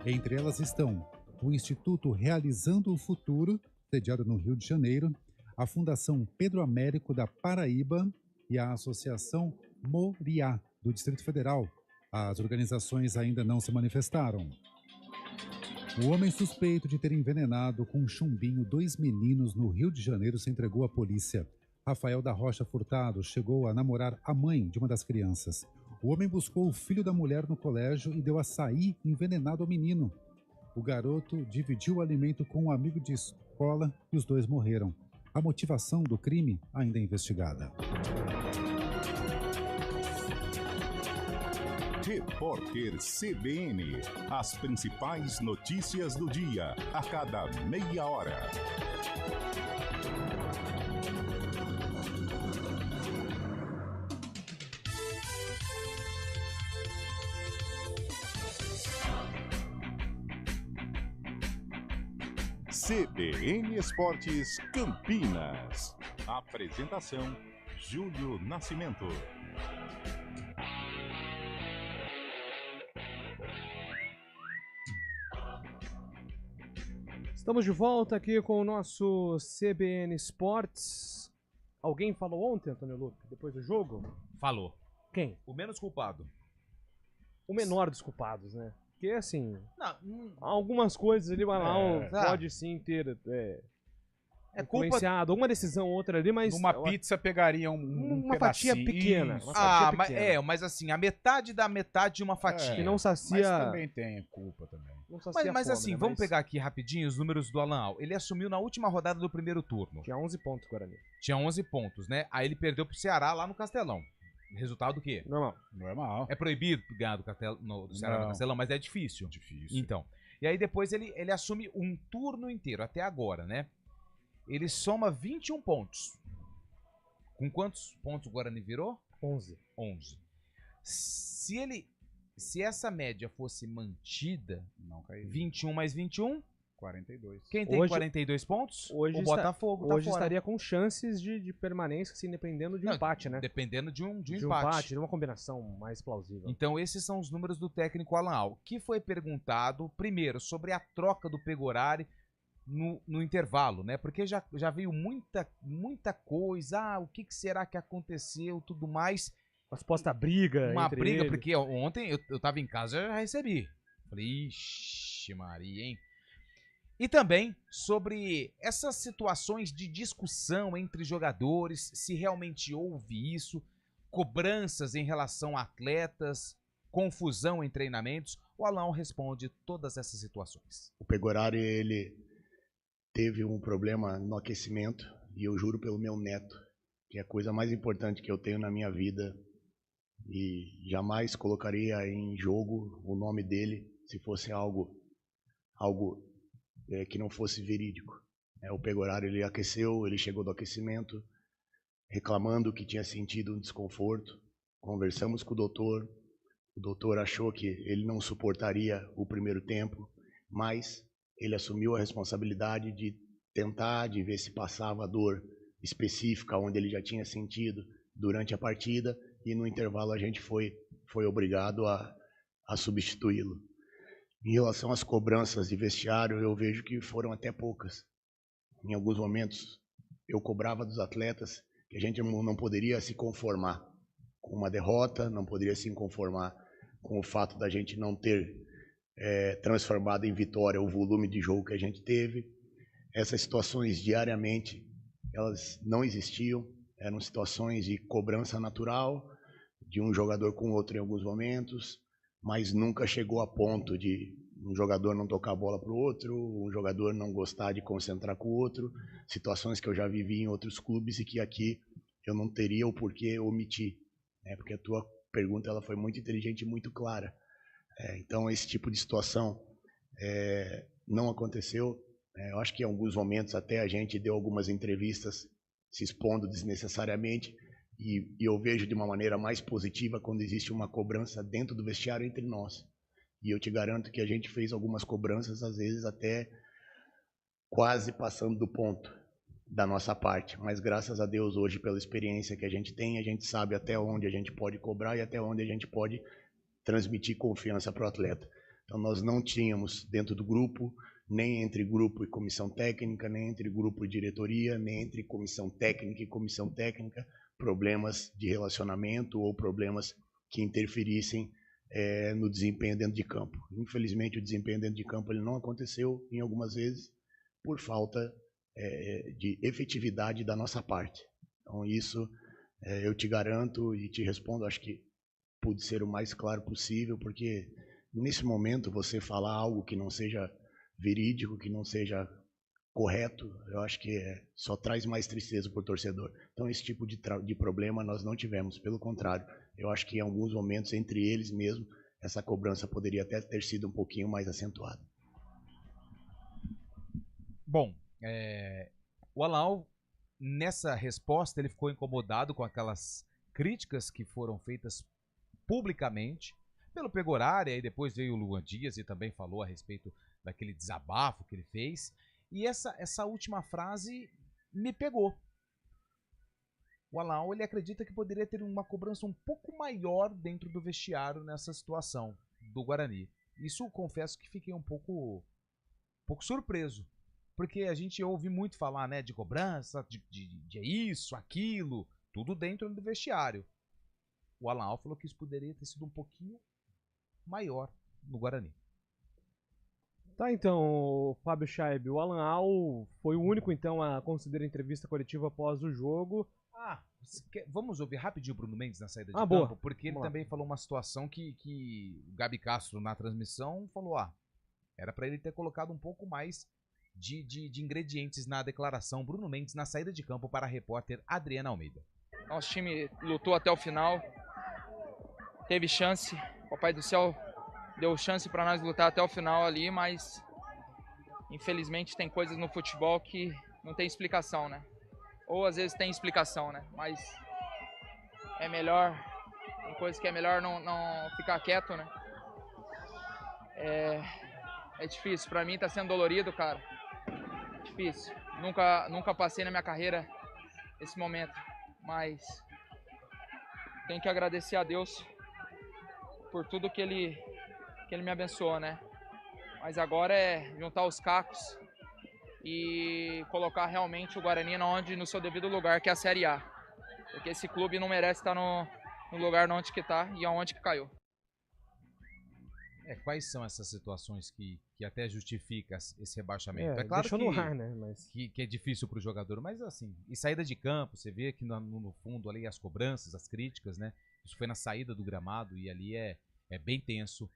Entre elas estão o Instituto Realizando o Futuro, sediado no Rio de Janeiro, a Fundação Pedro Américo da Paraíba e a Associação Moriá, do Distrito Federal. As organizações ainda não se manifestaram. O homem suspeito de ter envenenado com chumbinho 2 meninos no Rio de Janeiro se entregou à polícia. Rafael da Rocha Furtado chegou a namorar a mãe de uma das crianças. O homem buscou o filho da mulher no colégio e deu açaí envenenado ao menino. O garoto dividiu o alimento com um amigo de escola e os dois morreram. A motivação do crime ainda é investigada. Repórter CBN. As principais notícias do dia, a cada meia hora. CBN Esportes Campinas. Apresentação: Júlio Nascimento. Estamos de volta aqui com o nosso CBN Esportes. Alguém falou ontem, Antônio Lupe, depois do jogo? Falou. Quem? O menos culpado. O menor dos culpados, né? Porque, assim, Não, algumas coisas ali, o Alau pode sim ter influenciado alguma decisão ou outra ali, mas... Numa pizza pegaria uma fatia pedacinho. pequena. Isso. Uma fatia Mas, pequena. mas assim, a metade da metade de uma fatia. Que não sacia... Mas também tem culpa também. Não sacia Mas fome, assim, né? vamos pegar aqui rapidinho os números do Alan Al. Ele assumiu na última rodada do primeiro turno. Tinha 11 pontos, Guarani. Tinha 11 pontos, né? Aí ele perdeu pro Ceará lá no Castelão. Resultado do quê? Normal. É proibido ganhar do Ceará no Castelão, mas é difícil. Então. E aí depois ele assume um turno inteiro, até agora, né? Ele soma 21 pontos. Com quantos pontos o Guarani virou? 11. Se essa média fosse mantida, não cairia. 21 mais 21... 42. Quem tem 42 pontos? Hoje o Botafogo hoje tá fora. estaria com chances de permanência, assim, dependendo de um empate, né? Dependendo de um de empate. de uma combinação mais plausível. Então esses são os números do técnico Alan Al, que foi perguntado, primeiro, sobre a troca do Pegorari no intervalo, né? Porque já veio muita coisa, o que será que aconteceu, tudo mais. Uma suposta briga Uma entre briga, eles. porque ontem eu tava em casa e já recebi. Falei, ixi Maria, hein? E também sobre essas situações de discussão entre jogadores, se realmente houve isso, cobranças em relação a atletas, confusão em treinamentos. O Alan responde todas essas situações. O Pegorari, ele teve um problema no aquecimento e eu juro pelo meu neto, que é a coisa mais importante que eu tenho na minha vida e jamais colocaria em jogo o nome dele se fosse algo que não fosse verídico. O Pegorari, ele aqueceu, ele chegou do aquecimento reclamando que tinha sentido um desconforto. Conversamos com o doutor achou que ele não suportaria o primeiro tempo, mas ele assumiu a responsabilidade de tentar, de ver se passava a dor específica onde ele já tinha sentido durante a partida, e no intervalo a gente foi obrigado a substituí-lo. Em relação às cobranças de vestiário, eu vejo que foram até poucas. Em alguns momentos, eu cobrava dos atletas que a gente não poderia se conformar com uma derrota, não poderia se conformar com o fato da gente não ter transformado em vitória o volume de jogo que a gente teve. Essas situações diariamente, elas não existiam, eram situações de cobrança natural, de um jogador com outro em alguns momentos, mas nunca chegou a ponto de um jogador não tocar a bola para o outro, um jogador não gostar de concentrar com o outro, situações que eu já vivi em outros clubes e que aqui eu não teria o porquê omitir, né? Porque a tua pergunta ela foi muito inteligente e muito clara. Então esse tipo de situação não aconteceu. Eu acho que em alguns momentos até a gente deu algumas entrevistas se expondo desnecessariamente, e eu vejo de uma maneira mais positiva quando existe uma cobrança dentro do vestiário entre nós. E eu te garanto que a gente fez algumas cobranças, às vezes até quase passando do ponto da nossa parte. Mas graças a Deus hoje, pela experiência que a gente tem, a gente sabe até onde a gente pode cobrar e até onde a gente pode transmitir confiança para o atleta. Então nós não tínhamos dentro do grupo, nem entre grupo e comissão técnica, nem entre grupo e diretoria, nem entre comissão técnica e comissão técnica, problemas de relacionamento ou problemas que interferissem no desempenho dentro de campo. Infelizmente, o desempenho dentro de campo ele não aconteceu, em algumas vezes, por falta de efetividade da nossa parte. Então, isso eu te garanto e te respondo, acho que pude ser o mais claro possível, porque nesse momento você falar algo que não seja verídico, que não seja correto, eu acho que só traz mais tristeza para o torcedor. Então esse tipo de problema nós não tivemos, pelo contrário, eu acho que em alguns momentos entre eles mesmo, essa cobrança poderia até ter sido um pouquinho mais acentuada. Bom, o Alan, nessa resposta, ele ficou incomodado com aquelas críticas que foram feitas publicamente pelo Pegorari, aí depois veio o Luan Dias e também falou a respeito daquele desabafo que ele fez. E essa última frase me pegou. O Alan, ele acredita que poderia ter uma cobrança um pouco maior dentro do vestiário nessa situação do Guarani. Isso, confesso que fiquei um pouco surpreso Porque a gente ouve muito falar, né, de cobrança, de isso, aquilo, tudo dentro do vestiário. O Alan Al falou que isso poderia ter sido um pouquinho maior no Guarani. Tá, então, Fábio Scheib, o Alan Al foi o único, então, a conceder entrevista coletiva após o jogo. Vamos ouvir rapidinho o Bruno Mendes na saída de boa. campo, porque ele Vamos lá. também falou uma situação que o Gabi Castro na transmissão falou, era pra ele ter colocado um pouco mais de ingredientes na declaração. Bruno Mendes na saída de campo para a repórter Adriana Almeida. Nosso time lutou até o final, teve chance, o Papai do Céu deu chance para nós lutar até o final ali, mas infelizmente tem coisas no futebol que não tem explicação, né? Ou às vezes tem explicação, né? Mas é melhor, tem coisas que é melhor não ficar quieto, né? É difícil, pra mim tá sendo dolorido, cara. Difícil. Nunca passei na minha carreira esse momento, mas tenho que agradecer a Deus por tudo que ele me abençoou, né? Mas agora é juntar os cacos e colocar realmente o Guarani no seu devido lugar, que é a Série A. Porque esse clube não merece estar no lugar onde que tá e aonde que caiu. Quais são essas situações que até justifica esse rebaixamento? É claro deixou no ar, né? Mas... que é difícil pro jogador, mas assim, e saída de campo, você vê que no fundo ali as cobranças, as críticas, né? Isso foi na saída do gramado e ali é bem tenso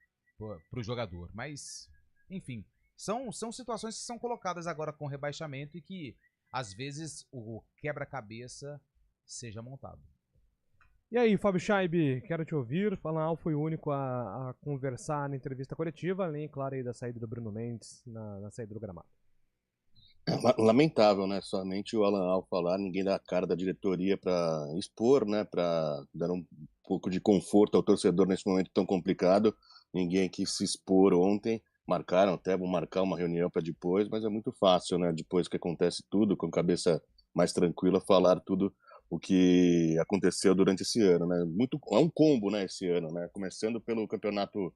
pro jogador. Mas, enfim, são situações que são colocadas agora com rebaixamento e que, às vezes, o quebra-cabeça seja montado. E aí, Fábio Scheib, quero te ouvir. O Alan Al foi o único a conversar na entrevista coletiva, além, claro, aí da saída do Bruno Mendes na saída do gramado. Lamentável, né? Somente o Alan Al falar, ninguém dá a cara da diretoria para expor, né? Para dar um pouco de conforto ao torcedor nesse momento tão complicado. Ninguém quis se expor ontem. Marcaram até, vão marcar uma reunião para depois, mas é muito fácil, né? Depois que acontece tudo, com a cabeça mais tranquila, falar tudo o que aconteceu durante esse ano, né? É um combo, né? Esse ano, né? Começando pelo Campeonato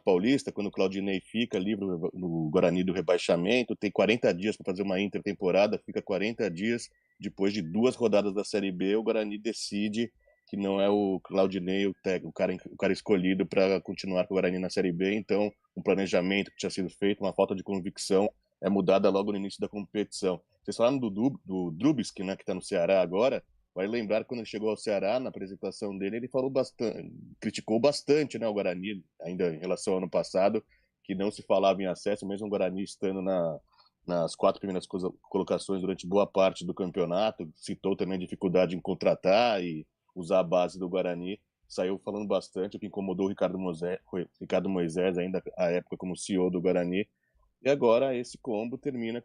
Paulista, quando o Claudinei fica livre no Guarani do rebaixamento, tem 40 dias para fazer uma intertemporada, fica 40 dias, depois de 2 rodadas da Série B, o Guarani decide que não é o Claudinei o cara escolhido para continuar com o Guarani na Série B, então um planejamento que tinha sido feito, uma falta de convicção, é mudada logo no início da competição. Vocês falaram do Drubsky, né, que está no Ceará agora. Vai lembrar que quando ele chegou ao Ceará, na apresentação dele, ele falou bastante, criticou bastante, né, o Guarani, ainda em relação ao ano passado, que não se falava em acesso, mesmo o Guarani estando nas 4 primeiras colocações durante boa parte do campeonato. Citou também a dificuldade em contratar e usar a base do Guarani. Saiu falando bastante, o que incomodou o Ricardo Moisés, ainda à época como CEO do Guarani. E agora esse combo termina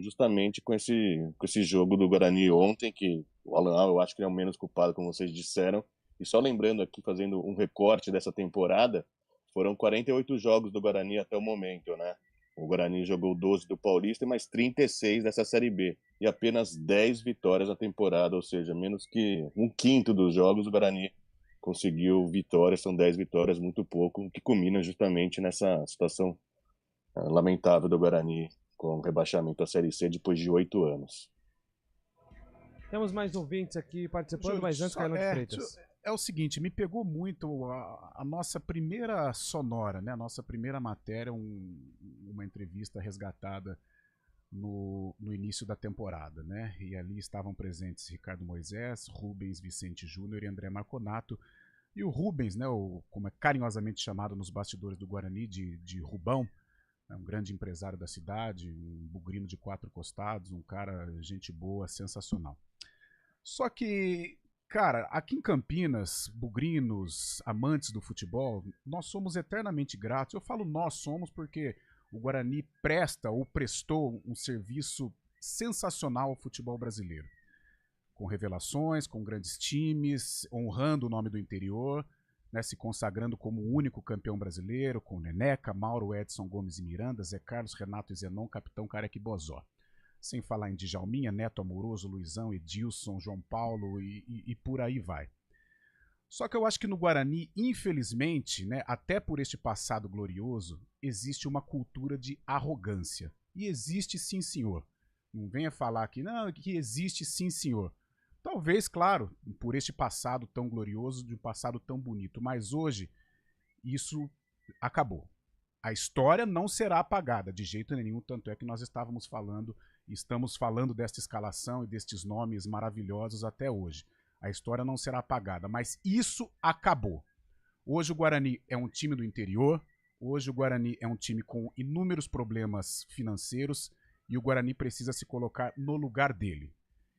justamente com esse jogo do Guarani ontem, que o Alan, eu acho que ele é o menos culpado, como vocês disseram. E só lembrando aqui, fazendo um recorte dessa temporada, foram 48 jogos do Guarani até o momento, né? O Guarani jogou 12 do Paulista e mais 36 dessa Série B. E apenas 10 vitórias na temporada, ou seja, menos que 1/5 dos jogos o Guarani conseguiu vitórias, são 10 vitórias, muito pouco, o que culmina justamente nessa situação lamentável do Guarani com o rebaixamento à Série C depois de 8 anos. Temos mais ouvintes aqui participando, mas antes, Carlão de Freitas. É o seguinte, me pegou muito a nossa primeira sonora, né? A nossa primeira matéria, uma entrevista resgatada no início da temporada, né? E ali estavam presentes Ricardo Moisés, Rubens Vicente Júnior e André Marconato. E o Rubens, né? Como é carinhosamente chamado nos bastidores do Guarani, de Rubão, é um grande empresário da cidade, um bugrino de 4 costados, um cara, gente boa, sensacional. Só que, cara, aqui em Campinas, bugrinos, amantes do futebol, nós somos eternamente gratos. Eu falo nós somos porque o Guarani presta ou prestou um serviço sensacional ao futebol brasileiro. Com revelações, com grandes times, honrando o nome do interior, né, se consagrando como o único campeão brasileiro, com Neneca, Mauro, Edson, Gomes e Miranda, Zé Carlos, Renato e Zenon, Capitão Careca e Bozó. Sem falar em Djalminha, Neto Amoroso, Luizão, Edilson, João Paulo e por aí vai. Só que eu acho que no Guarani, infelizmente, né, até por este passado glorioso, existe uma cultura de arrogância. E existe sim, senhor. Não venha falar aqui, não, que existe sim, senhor. Talvez, claro, por este passado tão glorioso, de um passado tão bonito. Mas hoje, isso acabou. A história não será apagada de jeito nenhum, tanto é que nós estamos falando desta escalação e destes nomes maravilhosos até hoje. A história não será apagada, mas isso acabou. Hoje o Guarani é um time do interior, hoje o Guarani é um time com inúmeros problemas financeiros e o Guarani precisa se colocar no lugar dele.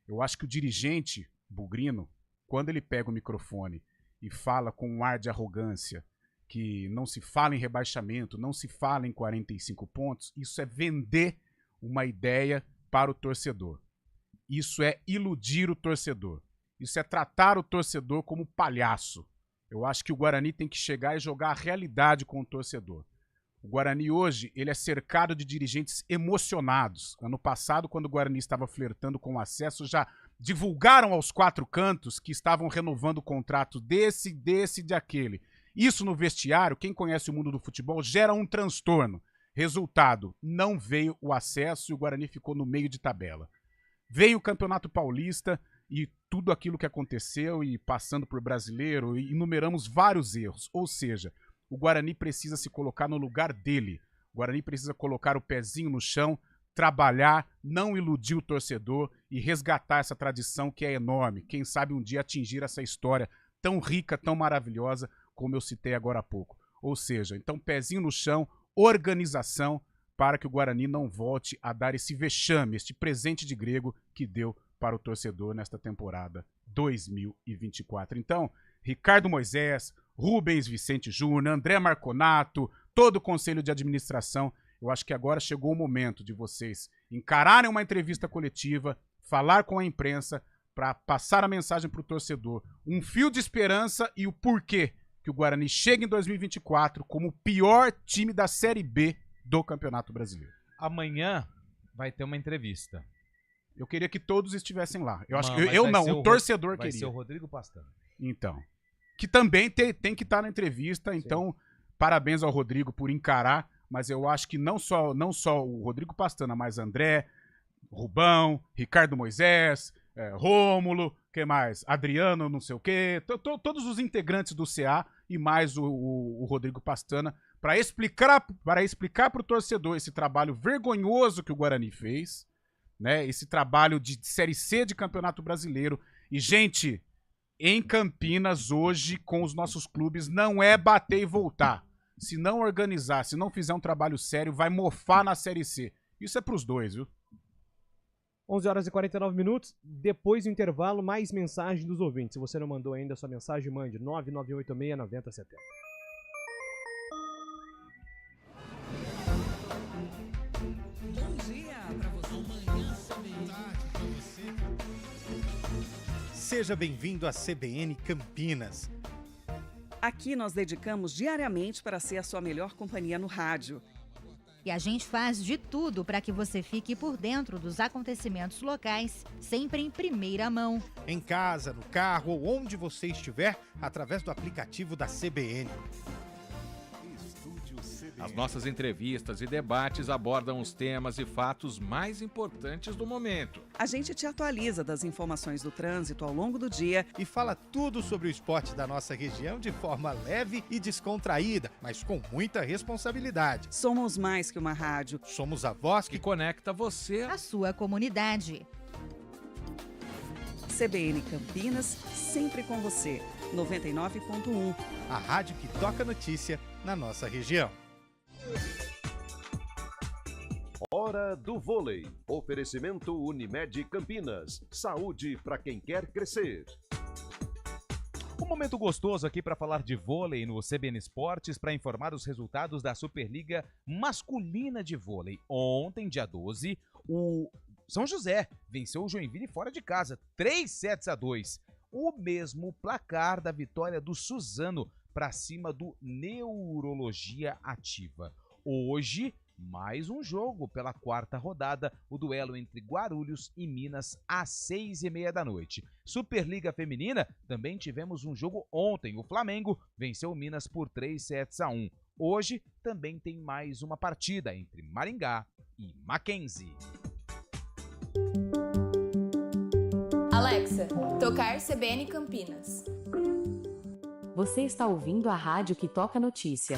Eu acho que o dirigente bugrino, quando ele pega o microfone e fala com um ar de arrogância, que não se fala em rebaixamento, não se fala em 45 pontos, isso é vender uma ideia para o torcedor. Isso é iludir o torcedor. Isso é tratar o torcedor como palhaço. Eu acho que o Guarani tem que chegar e jogar a realidade com o torcedor. O Guarani hoje, ele é cercado de dirigentes emocionados. Ano passado, quando o Guarani estava flertando com o acesso, já divulgaram aos 4 cantos que estavam renovando o contrato desse e de aquele. Isso no vestiário, quem conhece o mundo do futebol, gera um transtorno. Resultado, não veio o acesso e o Guarani ficou no meio de tabela. Veio o Campeonato Paulista e tudo aquilo que aconteceu e passando por Brasileiro, e enumeramos vários erros. Ou seja, o Guarani precisa se colocar no lugar dele. O Guarani precisa colocar o pezinho no chão, trabalhar, não iludir o torcedor e resgatar essa tradição que é enorme. Quem sabe um dia atingir essa história tão rica, tão maravilhosa, como eu citei agora há pouco. Ou seja, então pezinho no chão, organização, para que o Guarani não volte a dar esse vexame, este presente de grego que deu para o torcedor nesta temporada 2024. Então, Ricardo Moisés, Rubens Vicente Júnior, André Marconato, todo o conselho de administração, eu acho que agora chegou o momento de vocês encararem uma entrevista coletiva, falar com a imprensa, para passar a mensagem para o torcedor, um fio de esperança e o porquê que o Guarani chega em 2024 como o pior time da Série B do Campeonato Brasileiro. Amanhã vai ter uma entrevista. Eu queria que todos estivessem lá. Eu acho que eu não, o torcedor queria. Vai ser o Rodrigo Pastana. Então, que também tem que estar na entrevista, então parabéns ao Rodrigo por encarar, mas eu acho que não só o Rodrigo Pastana, mas André, Rubão, Ricardo Moisés, Rômulo, que mais? Adriano, não sei o quê, todos os integrantes do CA e mais o Rodrigo Pastana, para explicar para o torcedor esse trabalho vergonhoso que o Guarani fez, né? Esse trabalho de Série C de Campeonato Brasileiro. E, gente, em Campinas hoje, com os nossos clubes, não é bater e voltar. Se não organizar, se não fizer um trabalho sério, vai mofar na Série C. Isso é pros dois, viu? 11 horas e 49 minutos. Depois do intervalo, mais mensagem dos ouvintes. Se você não mandou ainda a sua mensagem, mande 99186-9070. Seja bem-vindo à CBN Campinas. Aqui nós dedicamos diariamente para ser a sua melhor companhia no rádio. E a gente faz de tudo para que você fique por dentro dos acontecimentos locais, sempre em primeira mão. Em casa, no carro ou onde você estiver, através do aplicativo da CBN. As nossas entrevistas e debates abordam os temas e fatos mais importantes do momento. A gente te atualiza das informações do trânsito ao longo do dia e fala tudo sobre o esporte da nossa região de forma leve e descontraída, mas com muita responsabilidade. Somos mais que uma rádio. Somos a voz que conecta você à sua comunidade. CBN Campinas, sempre com você. 99.1. A rádio que toca notícia na nossa região. Hora do Vôlei. Oferecimento Unimed Campinas. Saúde para quem quer crescer. Um momento gostoso aqui para falar de vôlei no CBN Esportes, para informar os resultados da Superliga Masculina de Vôlei. Ontem, dia 12, o São José venceu o Joinville fora de casa, 3-2. O mesmo placar da vitória do Suzano para cima do Neurologia Ativa. Hoje, mais um jogo pela 4ª rodada, o duelo entre Guarulhos e Minas às 6h30 da noite. Superliga Feminina, também tivemos um jogo ontem. O Flamengo venceu o Minas por 3-1. Hoje também tem mais uma partida entre Maringá e Mackenzie. Alexa, tocar CBN Campinas. Você está ouvindo a rádio que toca notícia.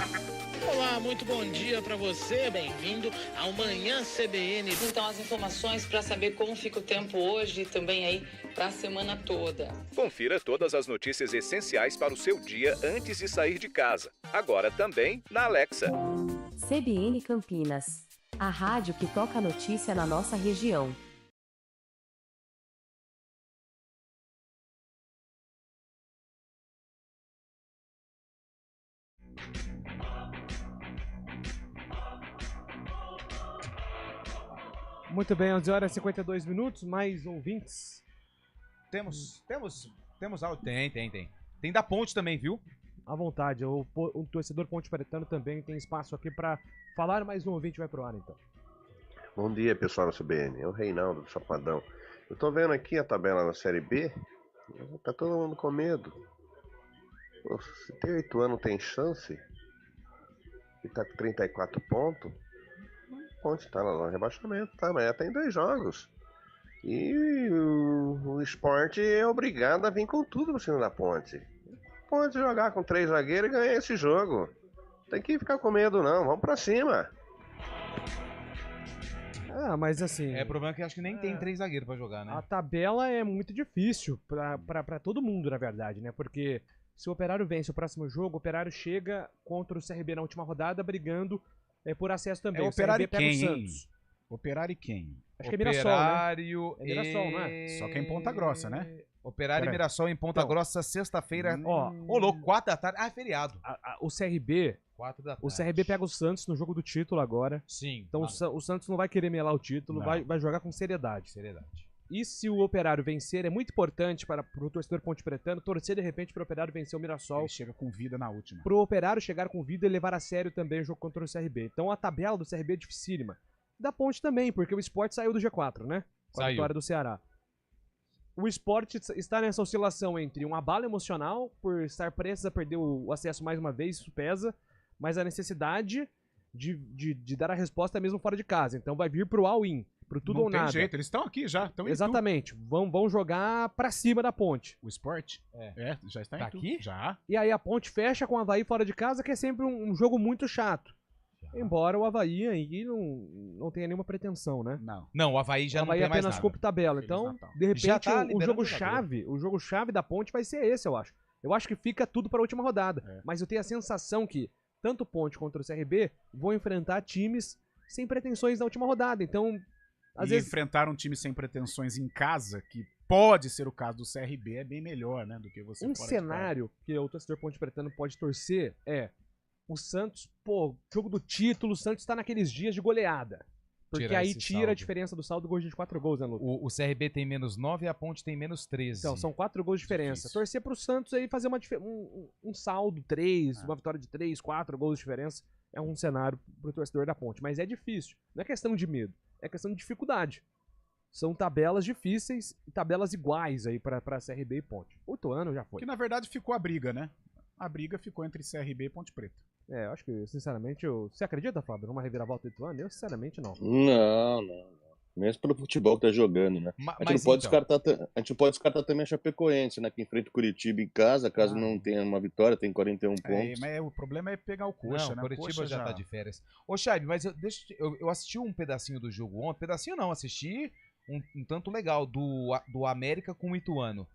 Olá, muito bom dia para você, bem-vindo ao Manhã CBN. Então, as informações para saber como fica o tempo hoje e também aí para a semana toda. Confira todas as notícias essenciais para o seu dia antes de sair de casa. Agora também na Alexa. CBN Campinas, a rádio que toca notícia na nossa região. Muito bem, 11 horas e 52 minutos, mais ouvintes. Temos áudio? Tem. Tem da Ponte também, viu? À vontade, o torcedor Ponte Pretano também tem espaço aqui para falar, mais um ouvinte vai pro ar, então. Bom dia, pessoal da CBN, é o Reinaldo do Chapadão. Eu tô vendo aqui a tabela da Série B, tá todo mundo com medo. Pô, se tem 8 anos tem chance, e tá com 34 pontos, Ponte tá lá no rebaixamento, tá? Mas já tem 2 jogos. E o Sport é obrigado a vir com tudo no cima da Ponte. Pode jogar com 3 zagueiros e ganhar esse jogo. Tem que ficar com medo não, vamos pra cima. Ah, mas assim... O problema é que acho que nem tem 3 zagueiros pra jogar, né? A tabela é muito difícil pra todo mundo, na verdade, né? Porque se o Operário vence o próximo jogo, o Operário chega contra o CRB na última rodada brigando por acesso também. É Operário o CRB pega quem, o Santos. Operário e quem? Acho que é Mirassol, né? Operário É Mirassol, não é? Só que é em Ponta Grossa, né? Operário e Mirassol em Ponta Grossa, sexta-feira. Ô, louco, 4 da tarde. Ah, é feriado. O CRB... 4 da tarde. O CRB pega o Santos no jogo do título agora. Sim. Então o Santos não vai querer melar o título, vai jogar com seriedade. E se o Operário vencer, é muito importante para o torcedor Ponte Pretano torcer de repente para o Operário vencer o Mirassol. Ele chega com vida na última. Para o Operário chegar com vida e levar a sério também o jogo contra o CRB. Então a tabela do CRB é dificílima. Da Ponte também, porque o Sport saiu do G4, né? Com a vitória do Ceará. O Sport está nessa oscilação entre um abalo emocional, por estar prestes a perder o acesso mais uma vez, isso pesa, mas a necessidade de dar a resposta mesmo fora de casa. Então vai vir pro all-in, pro tudo ou nada. Não tem jeito, eles estão aqui já. Exatamente, vão jogar pra cima da Ponte. O Sport? Já está Tá em tudo. aqui? Já. E aí a Ponte fecha com o Avaí fora de casa, que é sempre um jogo muito chato. Embora o Avaí aí não tenha nenhuma pretensão, né? Não, o Avaí já não tem mais nada. apenas cumpre tabela. Então, de repente, Já tá o jogo-chave da Ponte vai ser esse, eu acho. Eu acho que fica tudo para a última rodada. Mas eu tenho a sensação que tanto o Ponte quanto o CRB vão enfrentar times sem pretensões na última rodada. Então, às vezes... enfrentar um time sem pretensões em casa, que pode ser o caso do CRB, é bem melhor, né, do que você Um cenário que o torcedor Ponte Pretano pode torcer é o Santos, jogo do título, o Santos tá naqueles dias de goleada. Porque aí tira a diferença do saldo gol de 4 gols, né, Lucas? O CRB tem -9 e a Ponte tem -13. Então, são 4 gols de diferença. Difícil. Torcer pro Santos aí fazer um saldo 3, uma vitória de 3, 4 gols de diferença, é um cenário pro torcedor da Ponte. Mas é difícil. Não é questão de medo, é questão de dificuldade. São tabelas difíceis e tabelas iguais aí pra CRB e Ponte. 8 anos já foi. Que na verdade ficou a briga, né? A briga ficou entre CRB e Ponte Preta. Eu acho que, sinceramente, você acredita, Fábio, numa reviravolta 8 anos? Eu, sinceramente, não. Não. Mesmo pelo futebol que tá jogando, né? A gente não pode descartar também a Chapecoense, né? Que enfrenta o Curitiba em casa, caso não tenha uma vitória, tem 41 pontos. Mas o problema é pegar o Coxa, né? O Curitiba já tá de férias. Ô, Chaib, mas eu assisti um pedacinho do jogo ontem. Pedacinho não, assisti um tanto legal do América com o Ituano.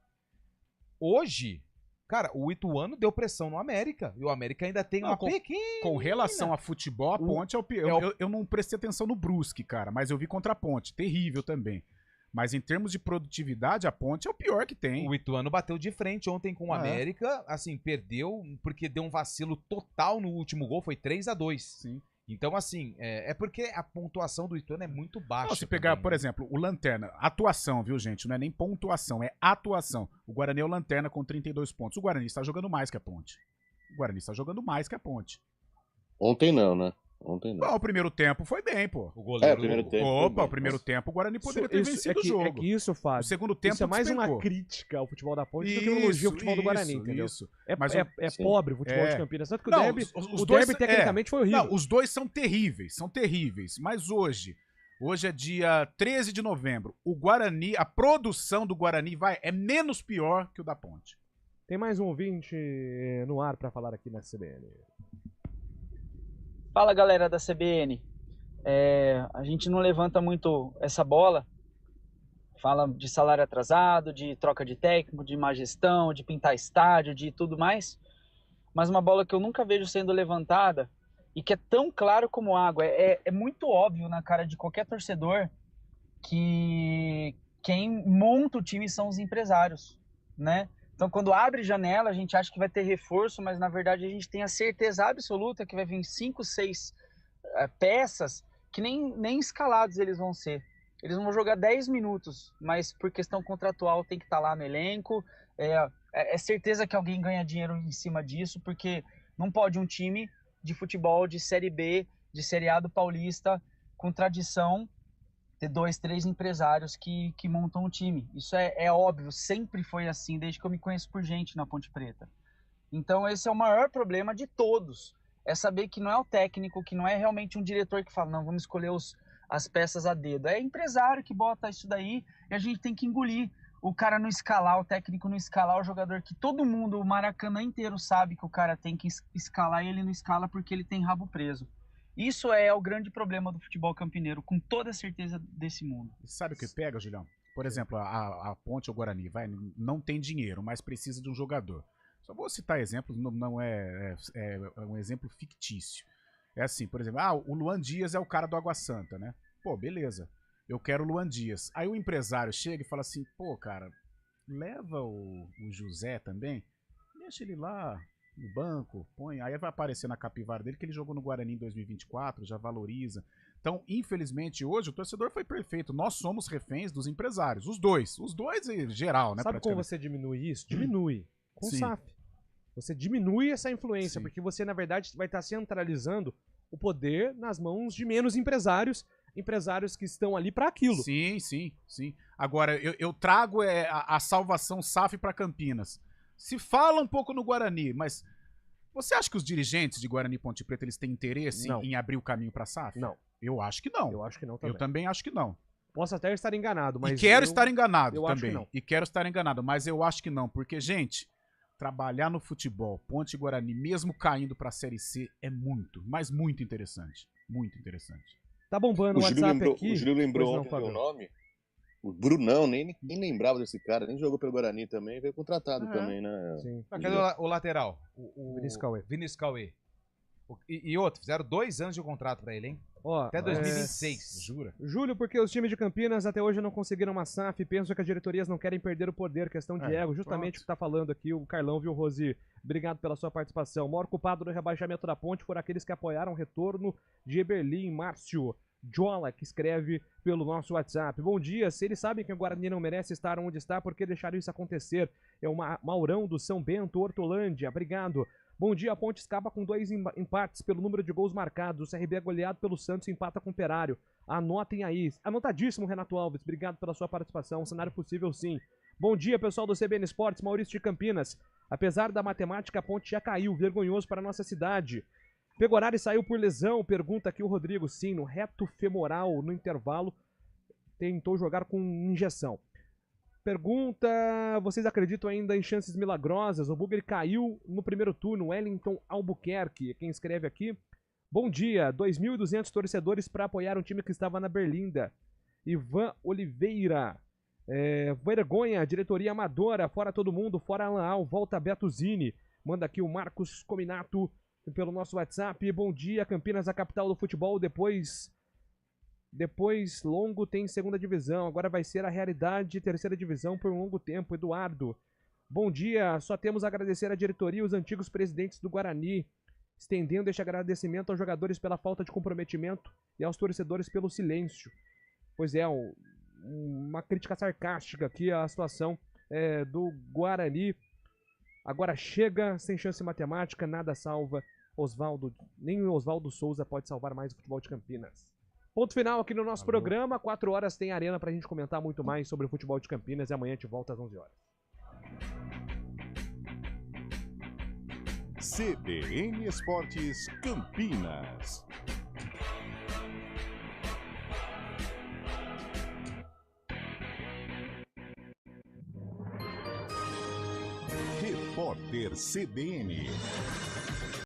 Hoje... Cara, o Ituano deu pressão no América. E o América ainda tem uma pequena... Com relação a futebol, a Ponte é o pior. Eu não prestei atenção no Brusque, cara, mas eu vi contra a Ponte. Terrível também. Mas em termos de produtividade, a Ponte é o pior que tem. O Ituano bateu de frente ontem com o América. Assim, perdeu porque deu um vacilo total no último gol. Foi 3-2. Sim. Então, assim, é porque a pontuação do Ituano é muito baixa. Se pegar, por exemplo, o Lanterna, atuação, viu, gente? Não é nem pontuação, é atuação. O Guarani é o Lanterna com 32 pontos. O Guarani está jogando mais que a Ponte. Ontem não, né? O primeiro tempo foi bem, pô. O goleiro... o primeiro tempo o Guarani poderia ter vencido o jogo. É que isso, Fábio, o segundo tempo isso é mais despencou. uma crítica ao futebol da Ponte do que uma elogio ao futebol do Guarani, entendeu? É pobre o futebol de Campinas. Tanto que o derby tecnicamente foi horrível. Não, os dois são terríveis, mas hoje, Hoje é dia 13 de novembro. O Guarani, a produção do Guarani é menos pior que o da Ponte. Tem mais um ouvinte no ar para falar aqui na CBN. Fala, galera da CBN. A gente não levanta muito essa bola. Fala de salário atrasado, de troca de técnico, de má gestão, de pintar estádio, de tudo mais. Mas uma bola que eu nunca vejo sendo levantada e que é tão claro como água. É muito óbvio na cara de qualquer torcedor que quem monta o time são os empresários, né? Então, quando abre janela, a gente acha que vai ter reforço, mas na verdade a gente tem a certeza absoluta que vai vir 5, 6 peças que nem escalados eles vão ser. Eles vão jogar 10 minutos, mas por questão contratual tem que estar lá no elenco. É certeza que alguém ganha dinheiro em cima disso, porque não pode um time de futebol de Série B, de Série A do Paulista, com tradição, ter 2, 3 empresários que montam o time. Isso é óbvio, sempre foi assim, desde que eu me conheço por gente na Ponte Preta. Então esse é o maior problema de todos, é saber que não é o técnico, que não é realmente um diretor que fala, não, vamos escolher as peças a dedo. É empresário que bota isso daí e a gente tem que engolir. O cara não escalar, o técnico não escalar, o jogador que todo mundo, o Maracanã inteiro sabe que o cara tem que escalar e ele não escala porque ele tem rabo preso. Isso é o grande problema do futebol campineiro, com toda certeza desse mundo. Sabe o que pega, Julião? Por exemplo, a Ponte ou Guarani não tem dinheiro, mas precisa de um jogador. Só vou citar exemplos, não é um exemplo fictício. É assim, por exemplo, o Luan Dias é o cara do Água Santa, né? Pô, beleza, eu quero o Luan Dias. Aí o empresário chega e fala assim, pô, cara, leva o José também, deixa ele lá no banco, põe, aí vai aparecer na capivara dele que ele jogou no Guarani em 2024, já valoriza. Então, infelizmente, hoje o torcedor foi perfeito. Nós somos reféns dos empresários, os dois em geral, né? Sabe como você diminui isso? Diminui com o SAF. Você diminui essa influência, porque você, na verdade, vai estar centralizando o poder nas mãos de menos empresários que estão ali para aquilo. Sim. Agora, eu trago a salvação SAF para Campinas. Se fala um pouco no Guarani, mas você acha que os dirigentes de Guarani e Ponte Preta eles têm interesse em abrir o caminho para a SAF? Não. Eu acho que não. Eu acho que não também. Eu também acho que não. Posso até estar enganado, mas... E quero estar enganado eu também. Acho que não. E quero estar enganado, mas eu acho que não. Porque, gente, trabalhar no futebol, Ponte e Guarani, mesmo caindo para a Série C, é muito, mas muito interessante. Muito interessante. Tá bombando o WhatsApp aqui. O Júlio lembrou ontem o nome. O Brunão, nem lembrava desse cara, nem jogou pelo Guarani também, veio contratado também, né? Sim. Cadê o lateral? O Vinícius Cauê. E outro, fizeram 2 anos de contrato pra ele, hein? Até 2026. Jura? Júlio, porque os times de Campinas até hoje não conseguiram uma SAF, pensam que as diretorias não querem perder o poder, questão de ego, justamente o que tá falando aqui o Carlão, viu, Rosi? Obrigado pela sua participação. O maior culpado do rebaixamento da Ponte foram aqueles que apoiaram o retorno de Eberlin, Márcio Jola, que escreve pelo nosso WhatsApp. Bom dia, se eles sabem que o Guarani não merece estar onde está, por que deixaram isso acontecer? É o Maurão do São Bento, Hortolândia, obrigado. Bom dia, a Ponte escapa com 2 empates pelo número de gols marcados. O CRB é goleado pelo Santos e empata com o Operário. Anotem aí. Anotadíssimo, Renato Alves. Obrigado pela sua participação. Um cenário possível, sim. Bom dia, pessoal do CBN Esportes. Maurício de Campinas. Apesar da matemática, a Ponte já caiu. Vergonhoso para a nossa cidade. Pegorari saiu por lesão, pergunta aqui o Rodrigo. Sim, no reto femoral, no intervalo, tentou jogar com injeção. Pergunta, vocês acreditam ainda em chances milagrosas? O Bugre caiu no primeiro turno, Wellington Albuquerque, quem escreve aqui. Bom dia, 2.200 torcedores para apoiar um time que estava na Berlinda. Ivan Oliveira, vergonha, diretoria amadora, fora todo mundo, fora Alan Al, volta Beto Zini. Manda aqui o Marcos Cominato pelo nosso WhatsApp. Bom dia, Campinas, a capital do futebol, depois Longo tem segunda divisão, agora vai ser a realidade terceira divisão por um longo tempo. Eduardo, bom dia, só temos a agradecer à diretoria e os antigos presidentes do Guarani, estendendo este agradecimento aos jogadores pela falta de comprometimento e aos torcedores pelo silêncio. Pois é, uma crítica sarcástica aqui à situação do Guarani. Agora chega, sem chance matemática, nada salva Osvaldo, nem o Osvaldo Souza pode salvar mais o futebol de Campinas. Ponto final aqui no nosso programa, 4 horas tem arena pra gente comentar muito mais sobre o futebol de Campinas e amanhã a gente volta às 11 horas. CBN Esportes Campinas. Repórter CBN.